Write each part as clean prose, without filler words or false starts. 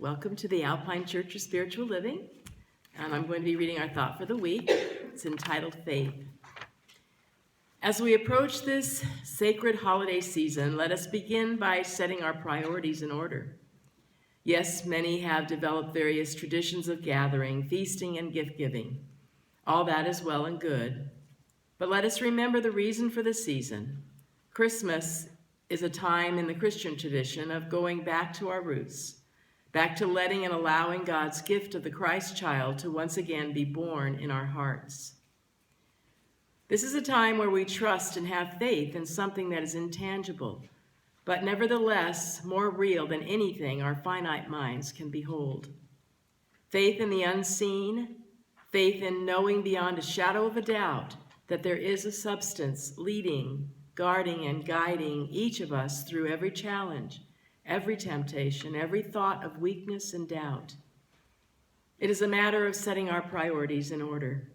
Welcome to the Alpine Church of Spiritual Living, and I'm going to be reading our thought for the week. It's entitled Faith. As we approach this sacred holiday season, let us begin by setting our priorities in order. Yes, many have developed various traditions of gathering, feasting, and gift-giving. All that is well and good, but let us remember the reason for the season. Christmas is a time in the Christian tradition of going back to our roots, back to letting and allowing God's gift of the Christ child to once again be born in our hearts. This is a time where we trust and have faith in something that is intangible, but nevertheless more real than anything our finite minds can behold. Faith in the unseen, faith in knowing beyond a shadow of a doubt that there is a substance leading, guarding, and guiding each of us through every challenge, every temptation, every thought of weakness and doubt. It is a matter of setting our priorities in order.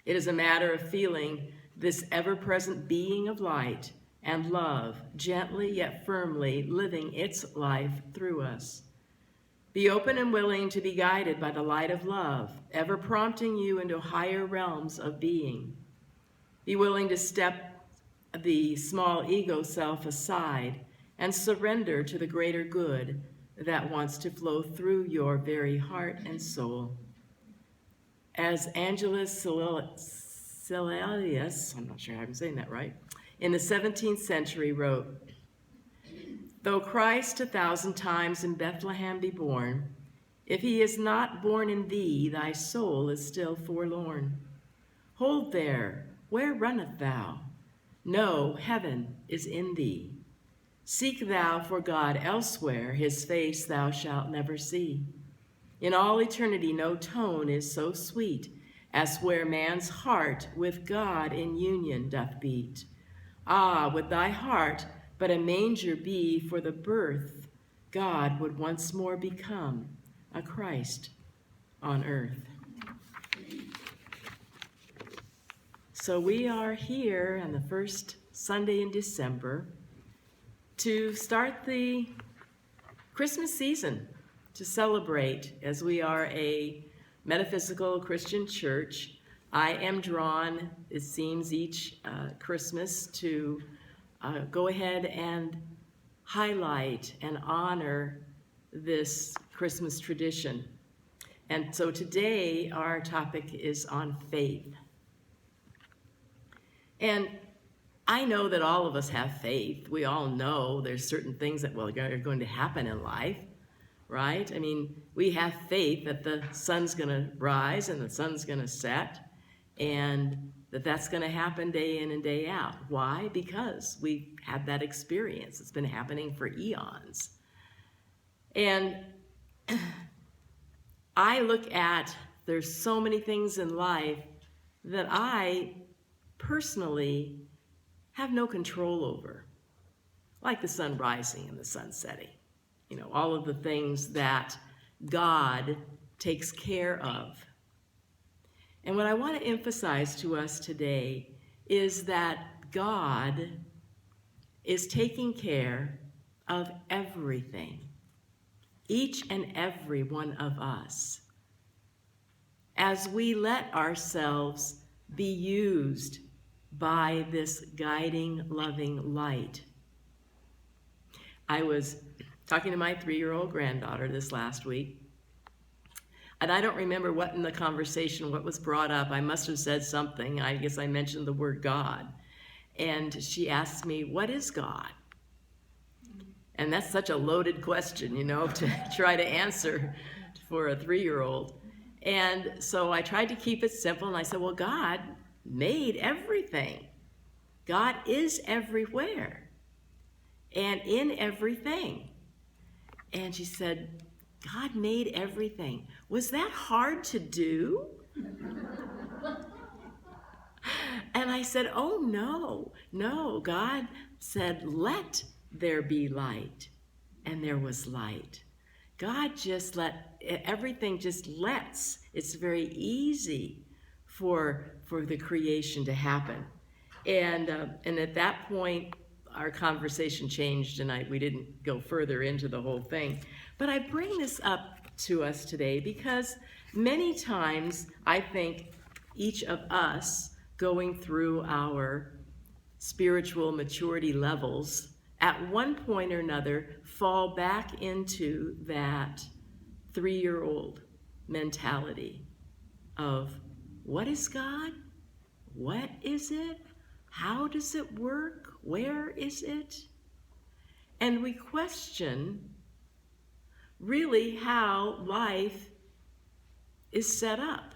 It is a matter of feeling this ever-present being of light and love, gently yet firmly living its life through us. Be open and willing to be guided by the light of love, ever prompting you into higher realms of being. Be willing to step the small ego self aside and surrender to the greater good that wants to flow through your very heart and soul. As Angelus Silesius, I'm not sure how I'm saying that right, in the 17th century wrote, "Though Christ 1,000 times in Bethlehem be born, if he is not born in thee, thy soul is still forlorn. Hold there, where runneth thou? No, heaven is in thee. Seek thou for God elsewhere, his face thou shalt never see. In all eternity no tone is so sweet as where man's heart with God in union doth beat. Ah, would thy heart but a manger be for the birth, God would once more become a Christ on earth." So we are here on the first Sunday in December to start the Christmas season, to celebrate as we are a metaphysical Christian church. I am drawn, it seems, each Christmas to go ahead and highlight and honor this Christmas tradition. And so today our topic is on faith. And I know that all of us have faith. We all know there's certain things that are going to happen in life, right? I mean, we have faith that the sun's going to rise and the sun's going to set, and that's going to happen day in and day out. Why? Because we've had that experience. It's been happening for eons. And I look at, there's so many things in life that I personally have no control over, like the sun rising and the sun setting. You know, all of the things that God takes care of. And what I want to emphasize to us today is that God is taking care of everything, each and every one of us, as we let ourselves be used by this guiding, loving light. I was talking to my 3-year-old granddaughter this last week, and I don't remember what in the conversation, what was brought up. I must have said something. I guess I mentioned the word God. And she asked me, "What is God?" And that's such a loaded question, you know, to try to answer for a 3-year-old. And so I tried to keep it simple, and I said, well, God made everything. God is everywhere and in everything. And she said, God made everything. Was that hard to do? And I said, oh, no. God said, let there be light. And there was light. God just everything just lets. It's very easy for the creation to happen. And at that point, our conversation changed, and we didn't go further into the whole thing. But I bring this up to us today because many times I think each of us going through our spiritual maturity levels at one point or another fall back into that 3-year-old mentality of what is God? What is it? How does it work? Where is it? And we question really how life is set up.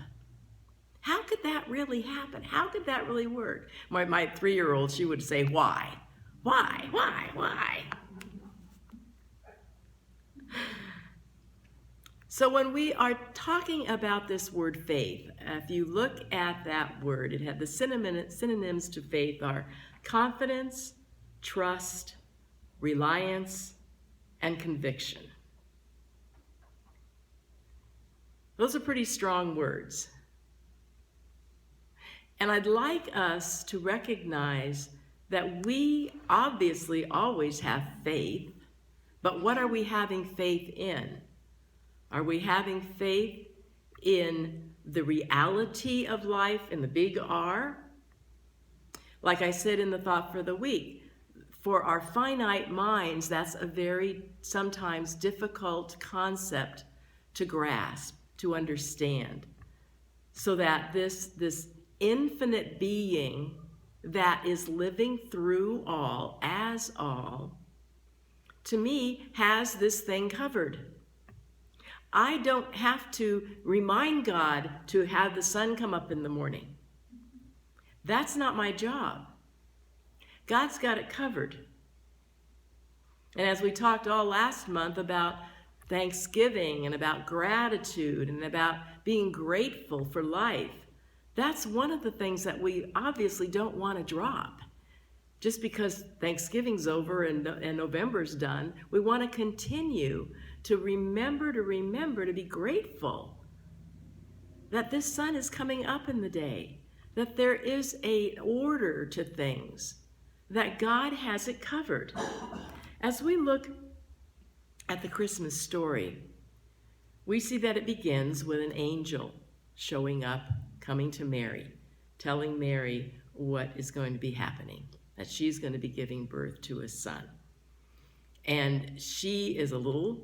How could that really happen? How could that really work? My 3-year-old, she would say, why? Why? So when we are talking about this word faith, if you look at that word, it had the synonyms to faith are confidence, trust, reliance, and conviction. Those are pretty strong words. And I'd like us to recognize that we obviously always have faith, but what are we having faith in? Are we having faith in the reality of life, in the big R? Like I said in the thought for the week, for our finite minds, that's a very sometimes difficult concept to grasp, to understand. So that this infinite being that is living through all, as all, to me, has this thing covered. I don't have to remind God to have the sun come up in the morning. That's not my job. God's got it covered. And as we talked all last month about Thanksgiving and about gratitude and about being grateful for life, that's one of the things that we obviously don't want to drop. Just because Thanksgiving's over and November's done, we want to continue to remember to be grateful that this sun is coming up in the day, that there is an order to things, that God has it covered. As we look at the Christmas story, we see that it begins with an angel showing up, coming to Mary, telling Mary what is going to be happening, that she's going to be giving birth to a son. And she is a little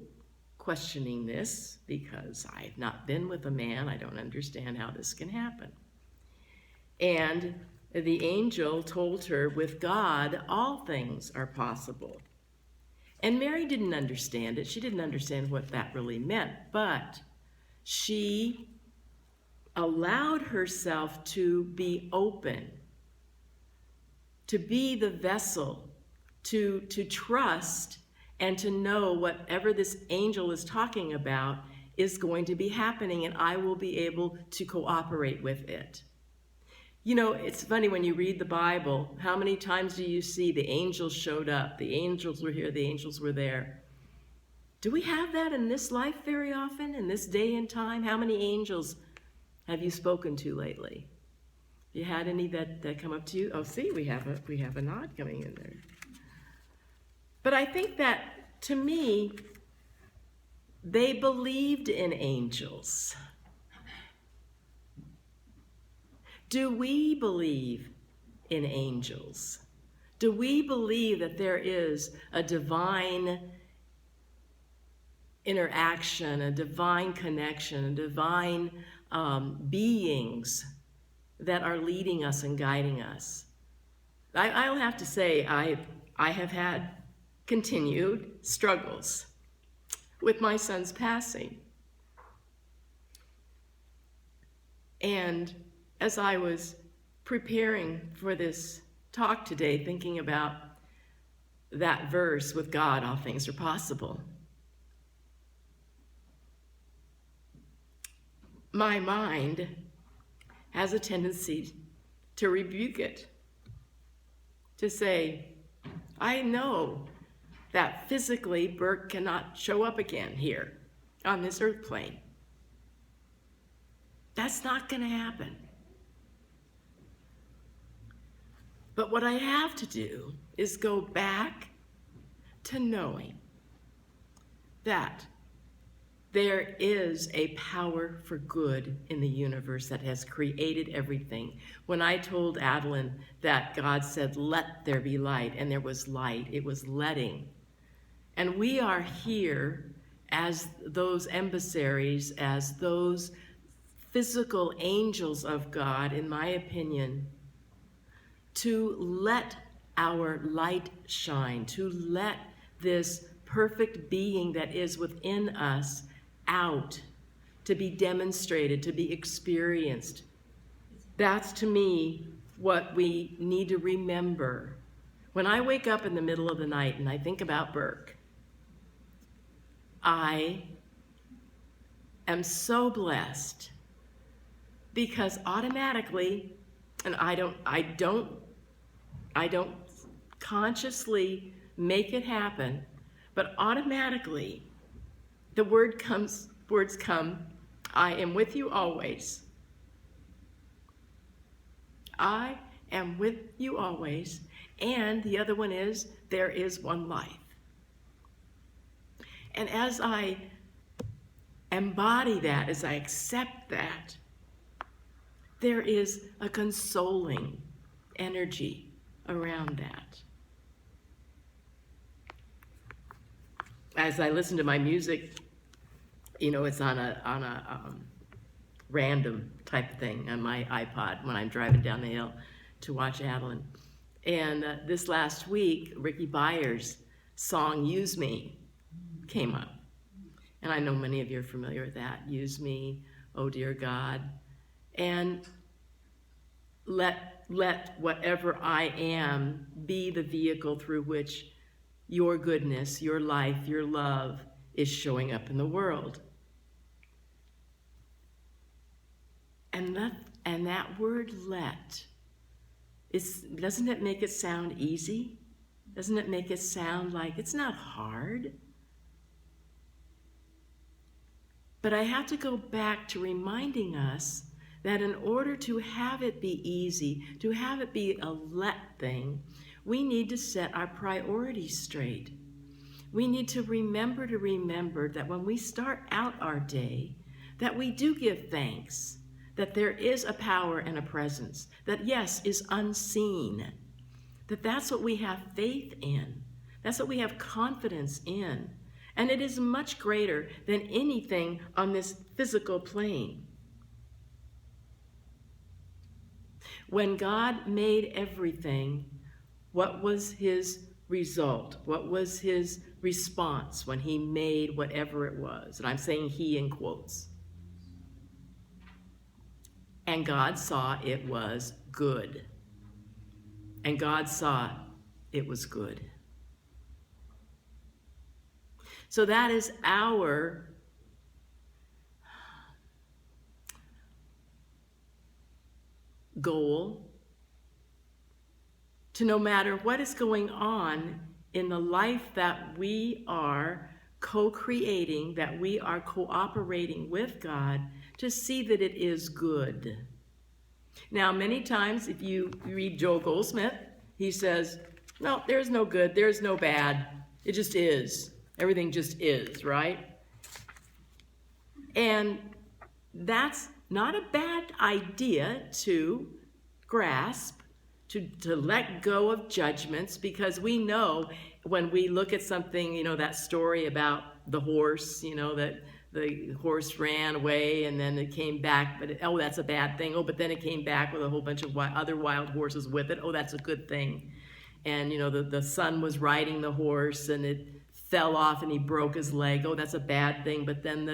questioning this because I've not been with a man. I don't understand how this can happen. And the angel told her, with God, all things are possible. And Mary didn't understand it. She didn't understand what that really meant, but she allowed herself to be open, to be the vessel, to trust and to know whatever this angel is talking about is going to be happening, and I will be able to cooperate with it. You know, it's funny when you read the Bible, how many times do you see the angels showed up, the angels were here, the angels were there? Do we have that in this life very often, in this day and time? How many angels have you spoken to lately? You had any that come up to you? Oh, see, we have a nod coming in there. But I think that, to me, they believed in angels. Do we believe in angels? Do we believe that there is a divine interaction, a divine connection, a divine beings that are leading us and guiding us? I'll have to say I have had continued struggles with my son's passing. And as I was preparing for this talk today, thinking about that verse, with God all things are possible, my mind has a tendency to rebuke it, to say, I know that physically Bert cannot show up again here on this earth plane. That's not going to happen. But what I have to do is go back to knowing that There is a power for good in the universe that has created everything. When I told Adeline that God said, "Let there be light," and there was light, it was letting. And we are here as those emissaries, as those physical angels of God, in my opinion, to let our light shine, to let this perfect being that is within us out, to be demonstrated, to be experienced. That's, to me, what we need to remember. When I wake up in the middle of the night and I think about Burke, I am so blessed because automatically, and I don't consciously make it happen, but automatically the words come, "I am with you always." I am with you always. And the other one is, there is one life. And as I embody that, as I accept that, there is a consoling energy around that. As I listen to my music, it's on a random type thing on my iPod when I'm driving down the hill to watch Adeline. And this last week, Ricky Byers' song "Use Me" came up. And I know many of you are familiar with that. "Use me, oh dear God." And let whatever I am be the vehicle through which your goodness, your life, your love is showing up in the world. And that word "let," doesn't it make it sound easy? Doesn't it make it sound like it's not hard? But I have to go back to reminding us that in order to have it be easy, to have it be a let thing, we need to set our priorities straight. We need to remember that when we start out our day, that we do give thanks, that there is a power and a presence, that yes, is unseen, that's what we have faith in. That's what we have confidence in. And it is much greater than anything on this physical plane. When God made everything, what was his result? What was his response when he made whatever it was? And I'm saying he in quotes. And God saw it was good. And God saw it was good. So that is our goal, to no matter what is going on in the life that we are co-creating, that we are cooperating with God, to see that it is good. Now, many times, if you read Joel Goldsmith, he says, "No, there's no good, there's no bad, it just is. Everything just is," right? And that's not a bad idea to grasp, to let go of judgments, because we know when we look at something, that story about the horse, that the horse ran away and then it came back, but that's a bad thing. But then it came back with a whole bunch of other wild horses with it. That's a good thing. And, the son was riding the horse and it fell off and he broke his leg. That's a bad thing. But then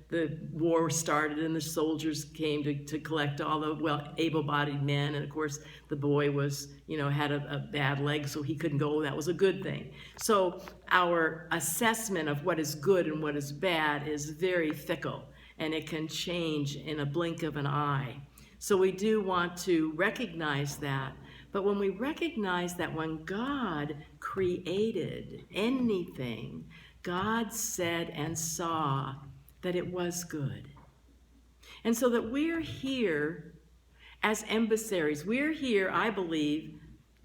the war started and the soldiers came to collect all the able-bodied men. And of course, the boy was, had a bad leg, so he couldn't go. That was a good thing. So our assessment of what is good and what is bad is very fickle, and it can change in a blink of an eye. So we do want to recognize that. But when we recognize that when God created anything, God said and saw that it was good. And so that we're here as emissaries. We're here, I believe,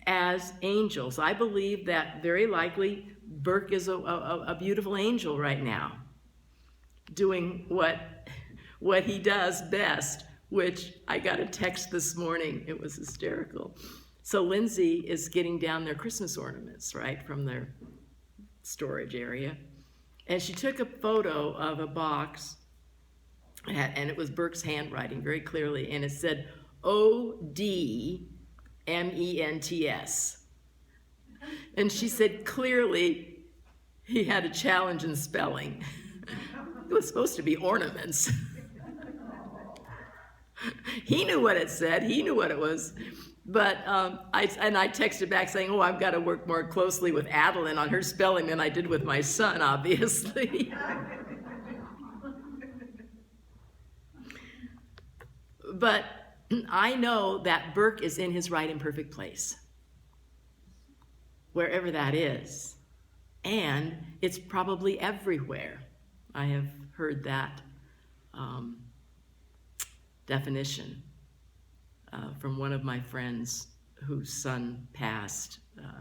as angels. I believe that very likely Burke is a beautiful angel right now. doing what he does best, which I got a text this morning. It was hysterical. So Lindsay is getting down their Christmas ornaments, right, from their storage area. And she took a photo of a box, and it was Burke's handwriting very clearly, and it said ODMENTS. And she said clearly he had a challenge in spelling. It was supposed to be ornaments. He knew what it said. He knew what it was. But I texted back saying, oh, I've got to work more closely with Adeline on her spelling than I did with my son, obviously. But I know that Burke is in his right and perfect place, wherever that is. And it's probably everywhere. I have heard that definition from one of my friends whose son passed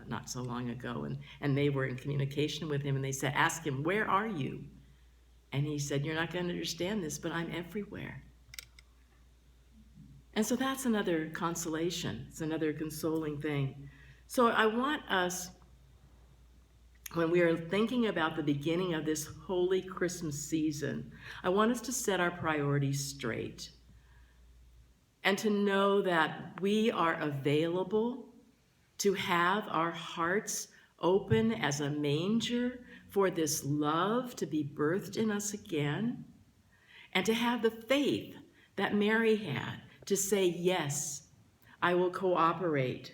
not so long ago, and they were in communication with him, and they said, ask him, where are you? And he said, you're not going to understand this, but I'm everywhere. And so that's another consolation. It's another consoling thing. So I want us, when we are thinking about the beginning of this holy Christmas season, I want us to set our priorities straight and to know that we are available to have our hearts open as a manger for this love to be birthed in us again, and to have the faith that Mary had to say, yes, I will cooperate.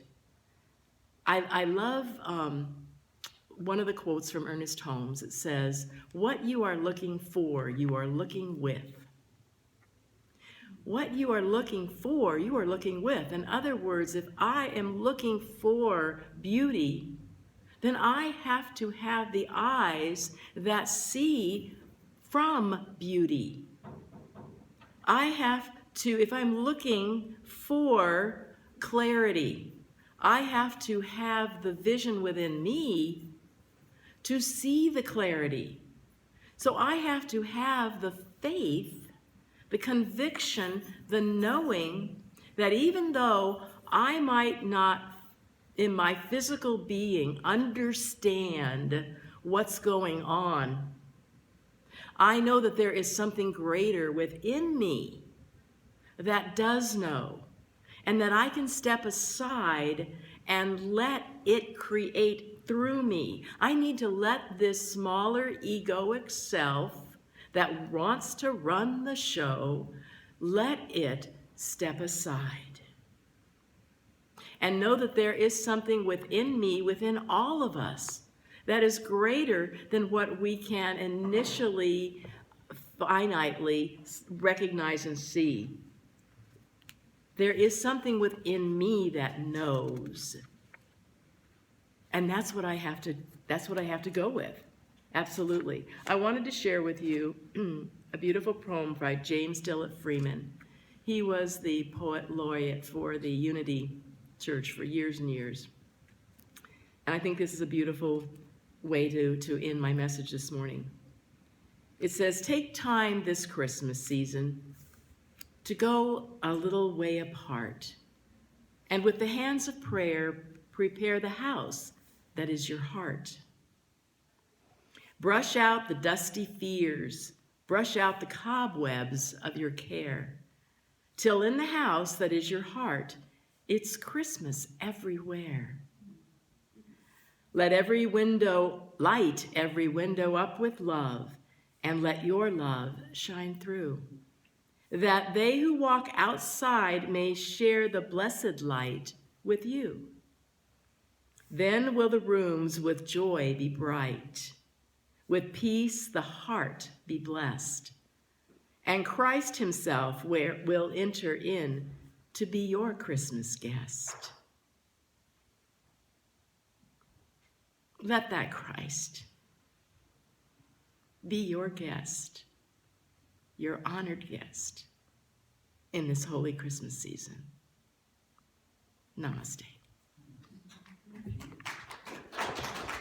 I love one of the quotes from Ernest Holmes. It says, what you are looking for, you are looking with. What you are looking for, you are looking with. In other words, if I am looking for beauty, then I have to have the eyes that see from beauty. I have to, if I'm looking for clarity, I have to have the vision within me to see the clarity. So I have to have the faith, the conviction, the knowing that even though I might not, in my physical being, understand what's going on, I know that there is something greater within me that does know, and that I can step aside and let it create through me. I need to let this smaller egoic self that wants to run the show, let it step aside. And know that there is something within me, within all of us, that is greater than what we can initially, finitely recognize and see. There is something within me that knows. And that's what I have to go with. Absolutely. I wanted to share with you a beautiful poem by James Dillett Freeman. He was the poet laureate for the Unity Church for years and years. And I think this is a beautiful way to end my message this morning. It says, take time this Christmas season to go a little way apart, and with the hands of prayer, prepare the house that is your heart. Brush out the dusty fears, brush out the cobwebs of your care, till in the house that is your heart, it's Christmas everywhere. Let every window, light every window up with love, and let your love shine through, that they who walk outside may share the blessed light with you. Then will the rooms with joy be bright, with peace the heart be blessed, and Christ himself will enter in to be your Christmas guest. Let that Christ be your guest, your honored guest in this holy Christmas season. Namaste.